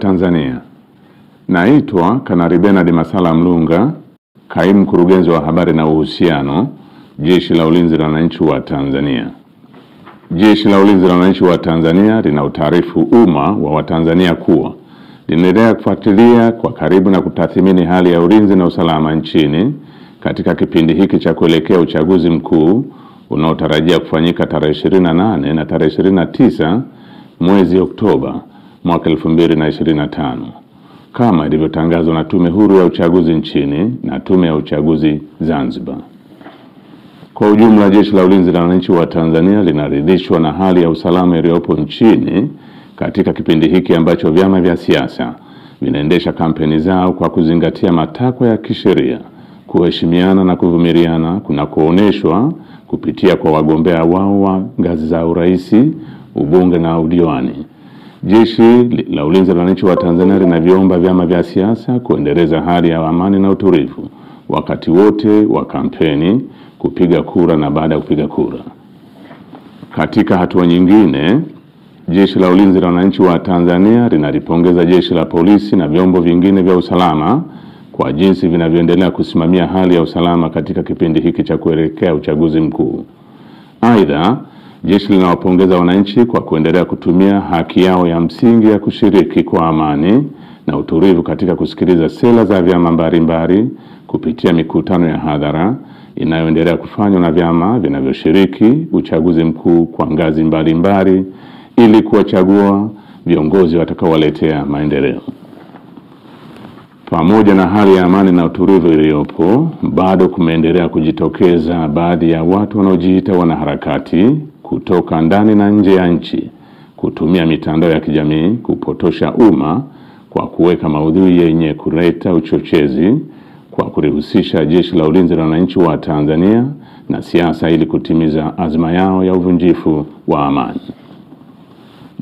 Tanzania. Naitwa Kanali Bernard Masala Mlunga, Kaimu Mkurugenzi wa Habari na Uhusiano, Jeshi la Ulinzi la Wananchi wa Tanzania. Jeshi la Ulinzi la Wananchi wa Tanzania linautaarifu umma wa Watanzania kuwa linaendelea kufuatilia kwa karibu na kutathmini hali ya ulinzi na usalama nchini katika kipindi hiki cha kuelekea uchaguzi mkuu unaotarajia kufanyika tarehe 28 na tarehe 29 mwezi Oktoba mwaka 2025 kama ilivyotangazwa na Tume Huru ya Uchaguzi nchini na Tume ya Uchaguzi Zanzibar. Kwa ujumla, Jeshi la Ulinzi la Wananchi wa Tanzania linaridhishwa na hali ya usalama iliyopo nchini katika kipindi hiki ambacho vyama vya siasa vinaendesha kampeni zao kwa kuzingatia matakwa ya kisheria, kuheshimiana na kuvumiliana kunakooneshwa kupitia kwa wagombea wao wa ngazi za urais, ubunge na udiwani. Jeshi la Ulinzi la Wananchi wa Tanzania linaviomba vyama vya siasa kuendeleza hali ya amani na utulivu wakati wote wa kampeni, kupiga kura na baada ya kupiga kura. Katika hatua nyingine, Jeshi la Ulinzi la Wananchi wa Tanzania linalipongeza Jeshi la Polisi na vyombo vingine vya usalama kwa jinsi vinavyoendelea kusimamia hali ya usalama katika kipindi hiki cha kuelekea uchaguzi mkuu. Aidha, jeshi linawapongeza wananchi kwa kuendelea kutumia haki yao ya msingi ya kushiriki kwa amani na utulivu katika kusikiliza sera za vyama mbalimbali kupitia mikutano ya hadhara inayoendelea kufanywa na vyama vinavyoshiriki uchaguzi mkuu kwa ngazi mbalimbali ili kuwachagua viongozi watakaowaletea maendeleo. Pamoja na hali ya amani na utulivu iliyopo, bado kumeendelea kujitokeza baadhi ya watu wanaojiita wanaharakati kutoka ndani na nje ya nchi kutumia mitandao ya kijamii kupotosha umma kwa kuweka maudhui yenye kuleta uchochezi kwa kulihusisha Jeshi la Ulinzi la Wananchi wa Tanzania na siasa ili kutimiza azma yao ya uvunjifu wa amani.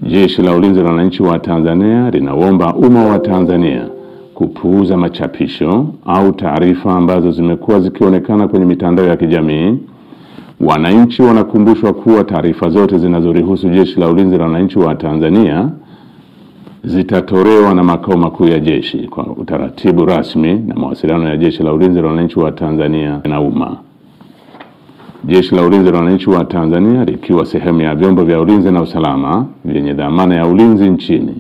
Jeshi la Ulinzi la Wananchi wa Tanzania linaomba umma wa Tanzania kupuuza machapisho au taarifa ambazo zimekuwa zikionekana kwenye mitandao ya kijamii. Wananchi wanakumbushwa kuwa taarifa zote zinazorihusu Jeshi la Ulinzi la Wananchi wa Tanzania zitatolewa na makao makuu ya jeshi kwa utaratibu rasmi na mawasiliano ya Jeshi la Ulinzi la Wananchi wa Tanzania na umma. Jeshi la Ulinzi la Wananchi wa Tanzania likiwa sehemu ya vyombo vya ulinzi na usalama vyenye dhamana ya ulinzi nchini,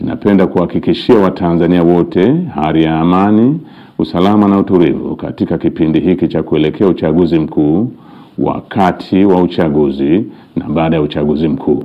ninapenda kuhakikishia Watanzania wote hali ya amani, usalama na utulivu katika kipindi hiki cha kuelekea uchaguzi mkuu, wakati wa uchaguzi na baada ya uchaguzi mkuu.